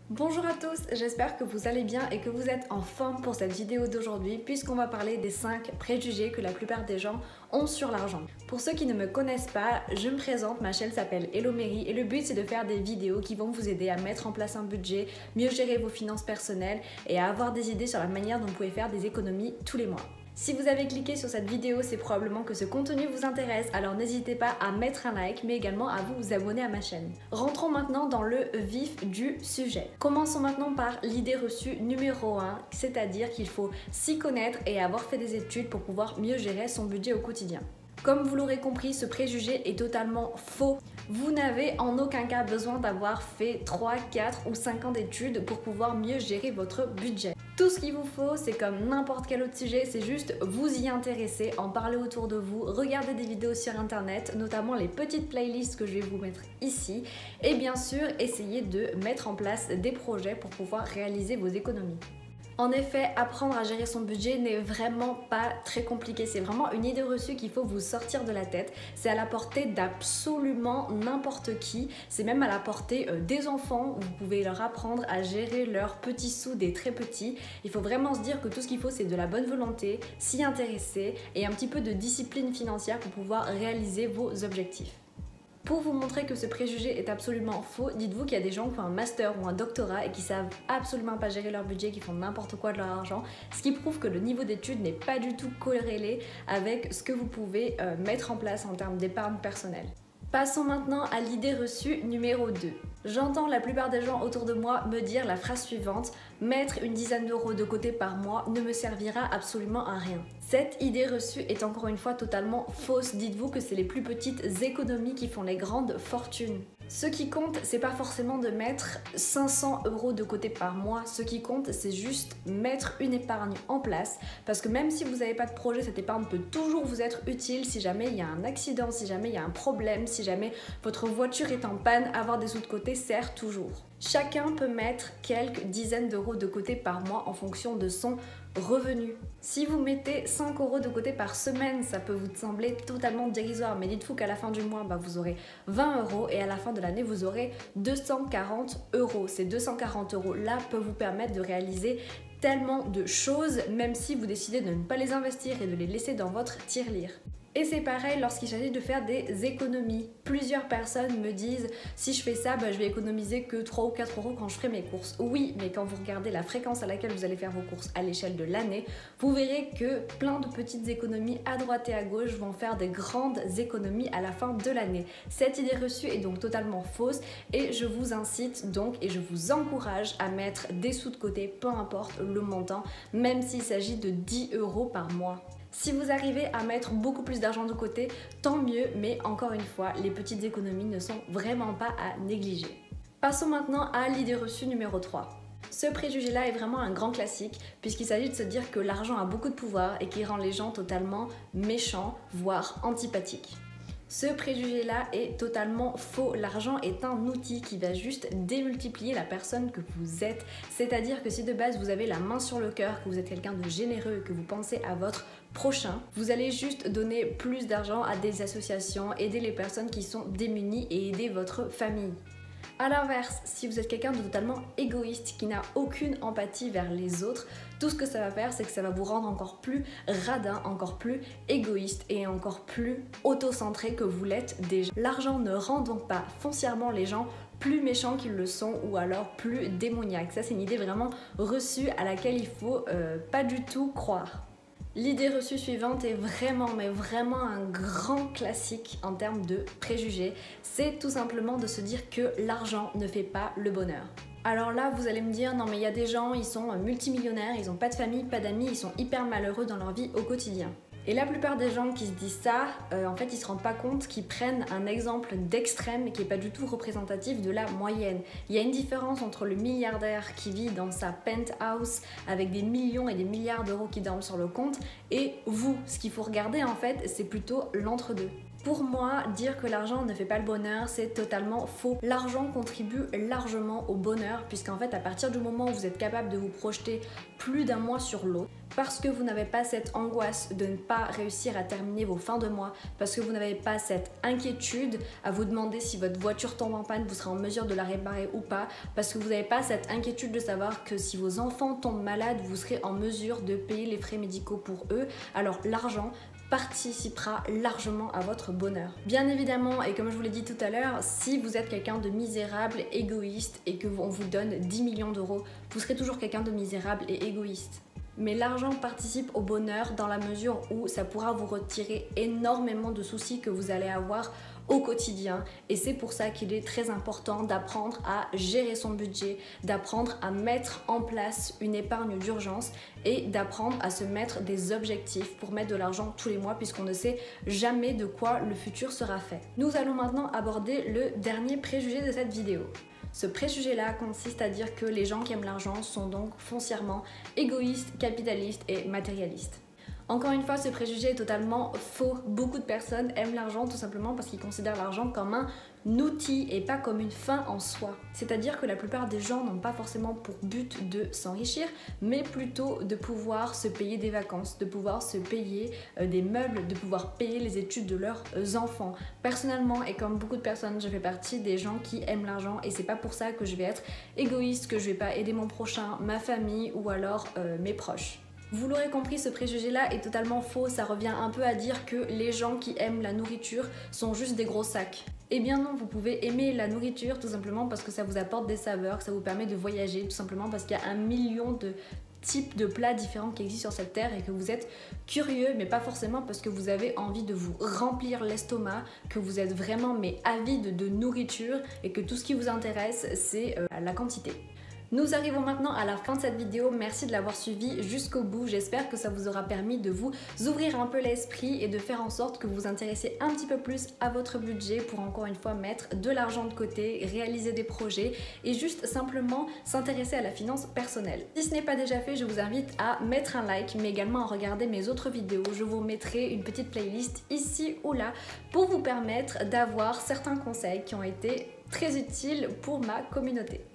Bonjour à tous, j'espère que vous allez bien et que vous êtes en forme pour cette vidéo d'aujourd'hui puisqu'on va parler des 5 préjugés que la plupart des gens ont sur l'argent. Pour ceux qui ne me connaissent pas, je me présente, ma chaîne s'appelle Hello Mary et le but c'est de faire des vidéos qui vont vous aider à mettre en place un budget, mieux gérer vos finances personnelles et à avoir des idées sur la manière dont vous pouvez faire des économies tous les mois. Si vous avez cliqué sur cette vidéo, c'est probablement que ce contenu vous intéresse, alors n'hésitez pas à mettre un like, mais également à vous abonner à ma chaîne. Rentrons maintenant dans le vif du sujet. Commençons maintenant par l'idée reçue numéro 1, c'est-à-dire qu'il faut s'y connaître et avoir fait des études pour pouvoir mieux gérer son budget au quotidien. Comme vous l'aurez compris, ce préjugé est totalement faux. Vous n'avez en aucun cas besoin d'avoir fait 3, 4 ou 5 ans d'études pour pouvoir mieux gérer votre budget. Tout ce qu'il vous faut, c'est comme n'importe quel autre sujet, c'est juste vous y intéresser, en parler autour de vous, regarder des vidéos sur internet, notamment les petites playlists que je vais vous mettre ici, et bien sûr, essayer de mettre en place des projets pour pouvoir réaliser vos économies. En effet, apprendre à gérer son budget n'est vraiment pas très compliqué. C'est vraiment une idée reçue qu'il faut vous sortir de la tête. C'est à la portée d'absolument n'importe qui. C'est même à la portée des enfants. Vous pouvez leur apprendre à gérer leurs petits sous des très petits. Il faut vraiment se dire que tout ce qu'il faut, c'est de la bonne volonté, s'y intéresser et un petit peu de discipline financière pour pouvoir réaliser vos objectifs. Pour vous montrer que ce préjugé est absolument faux, dites-vous qu'il y a des gens qui ont un master ou un doctorat et qui savent absolument pas gérer leur budget, qui font n'importe quoi de leur argent, ce qui prouve que le niveau d'études n'est pas du tout corrélé avec ce que vous pouvez mettre en place en termes d'épargne personnelle. Passons maintenant à l'idée reçue numéro 2. J'entends la plupart des gens autour de moi me dire la phrase suivante: mettre une dizaine d'euros de côté par mois ne me servira absolument à rien. Cette idée reçue est encore une fois totalement fausse. Dites-vous que c'est les plus petites économies qui font les grandes fortunes. Ce qui compte, c'est pas forcément de mettre 500 euros de côté par mois. Ce qui compte, c'est juste mettre une épargne en place. Parce que même si vous n'avez pas de projet, cette épargne peut toujours vous être utile si jamais il y a un accident, si jamais il y a un problème, si jamais votre voiture est en panne. Avoir des sous de côté sert toujours. Chacun peut mettre quelques dizaines d'euros de côté par mois en fonction de son revenu. Si vous mettez 5 euros de côté par semaine, ça peut vous sembler totalement dérisoire, mais dites-vous qu'à la fin du mois, vous aurez 20 euros et à la fin de l'année, vous aurez 240 euros. Ces 240 euros-là peuvent vous permettre de réaliser tellement de choses, même si vous décidez de ne pas les investir et de les laisser dans votre tirelire. Et c'est pareil lorsqu'il s'agit de faire des économies. Plusieurs personnes me disent: si je fais ça, je vais économiser que 3 ou 4 euros quand je ferai mes courses. Oui, mais quand vous regardez la fréquence à laquelle vous allez faire vos courses à l'échelle de l'année, vous verrez que plein de petites économies à droite et à gauche vont faire des grandes économies à la fin de l'année. Cette idée reçue est donc totalement fausse et je vous incite donc et je vous encourage à mettre des sous de côté, peu importe le montant, même s'il s'agit de 10 euros par mois. Si vous arrivez à mettre beaucoup plus d'argent de côté, tant mieux, mais encore une fois, les petites économies ne sont vraiment pas à négliger. Passons maintenant à l'idée reçue numéro 3. Ce préjugé-là est vraiment un grand classique puisqu'il s'agit de se dire que l'argent a beaucoup de pouvoir et qu'il rend les gens totalement méchants, voire antipathiques. Ce préjugé-là est totalement faux. L'argent est un outil qui va juste démultiplier la personne que vous êtes. C'est-à-dire que si de base vous avez la main sur le cœur, que vous êtes quelqu'un de généreux, que vous pensez à votre prochain, vous allez juste donner plus d'argent à des associations, aider les personnes qui sont démunies et aider votre famille. A l'inverse, si vous êtes quelqu'un de totalement égoïste, qui n'a aucune empathie vers les autres, tout ce que ça va faire, c'est que ça va vous rendre encore plus radin, encore plus égoïste et encore plus auto-centré que vous l'êtes déjà. L'argent ne rend donc pas foncièrement les gens plus méchants qu'ils le sont ou alors plus démoniaques. Ça, c'est une idée vraiment reçue à laquelle il faut pas du tout croire. L'idée reçue suivante est vraiment, mais vraiment un grand classique en termes de préjugés. C'est tout simplement de se dire que l'argent ne fait pas le bonheur. Alors là, vous allez me dire: non mais il y a des gens, ils sont multimillionnaires, ils n'ont pas de famille, pas d'amis, ils sont hyper malheureux dans leur vie au quotidien. Et la plupart des gens qui se disent ça, en fait, ils se rendent pas compte qu'ils prennent un exemple d'extrême qui est pas du tout représentatif de la moyenne. Il y a une différence entre le milliardaire qui vit dans sa penthouse avec des millions et des milliards d'euros qui dorment sur le compte et vous. Ce qu'il faut regarder en fait, c'est plutôt l'entre-deux. Pour moi, dire que l'argent ne fait pas le bonheur, c'est totalement faux. L'argent contribue largement au bonheur, puisqu'en fait, à partir du moment où vous êtes capable de vous projeter plus d'un mois sur l'autre, parce que vous n'avez pas cette angoisse de ne pas réussir à terminer vos fins de mois, parce que vous n'avez pas cette inquiétude à vous demander si votre voiture tombe en panne, vous serez en mesure de la réparer ou pas, parce que vous n'avez pas cette inquiétude de savoir que si vos enfants tombent malades, vous serez en mesure de payer les frais médicaux pour eux, alors l'argent participera largement à votre bonheur. Bien évidemment, et comme je vous l'ai dit tout à l'heure, si vous êtes quelqu'un de misérable, égoïste et que on vous donne 10 millions d'euros, vous serez toujours quelqu'un de misérable et égoïste. Mais l'argent participe au bonheur dans la mesure où ça pourra vous retirer énormément de soucis que vous allez avoir au quotidien, et c'est pour ça qu'il est très important d'apprendre à gérer son budget, d'apprendre à mettre en place une épargne d'urgence et d'apprendre à se mettre des objectifs pour mettre de l'argent tous les mois, puisqu'on ne sait jamais de quoi le futur sera fait. Nous allons maintenant aborder le dernier préjugé de cette vidéo. Ce préjugé-là consiste à dire que les gens qui aiment l'argent sont donc foncièrement égoïstes, capitalistes et matérialistes. Encore une fois, ce préjugé est totalement faux. Beaucoup de personnes aiment l'argent tout simplement parce qu'ils considèrent l'argent comme un outil et pas comme une fin en soi. C'est-à-dire que la plupart des gens n'ont pas forcément pour but de s'enrichir, mais plutôt de pouvoir se payer des vacances, de pouvoir se payer des meubles, de pouvoir payer les études de leurs enfants. Personnellement, et comme beaucoup de personnes, je fais partie des gens qui aiment l'argent, et c'est pas pour ça que je vais être égoïste, que je vais pas aider mon prochain, ma famille ou alors mes proches. Vous l'aurez compris, ce préjugé-là est totalement faux. Ça revient un peu à dire que les gens qui aiment la nourriture sont juste des gros sacs. Eh bien non, vous pouvez aimer la nourriture tout simplement parce que ça vous apporte des saveurs, que ça vous permet de voyager, tout simplement parce qu'il y a 1 million de types de plats différents qui existent sur cette terre et que vous êtes curieux, mais pas forcément parce que vous avez envie de vous remplir l'estomac, que vous êtes vraiment avide de nourriture et que tout ce qui vous intéresse, c'est la quantité. Nous arrivons maintenant à la fin de cette vidéo, merci de l'avoir suivi jusqu'au bout, j'espère que ça vous aura permis de vous ouvrir un peu l'esprit et de faire en sorte que vous vous intéressiez un petit peu plus à votre budget pour encore une fois mettre de l'argent de côté, réaliser des projets et juste simplement s'intéresser à la finance personnelle. Si ce n'est pas déjà fait, je vous invite à mettre un like mais également à regarder mes autres vidéos, je vous mettrai une petite playlist ici ou là pour vous permettre d'avoir certains conseils qui ont été très utiles pour ma communauté.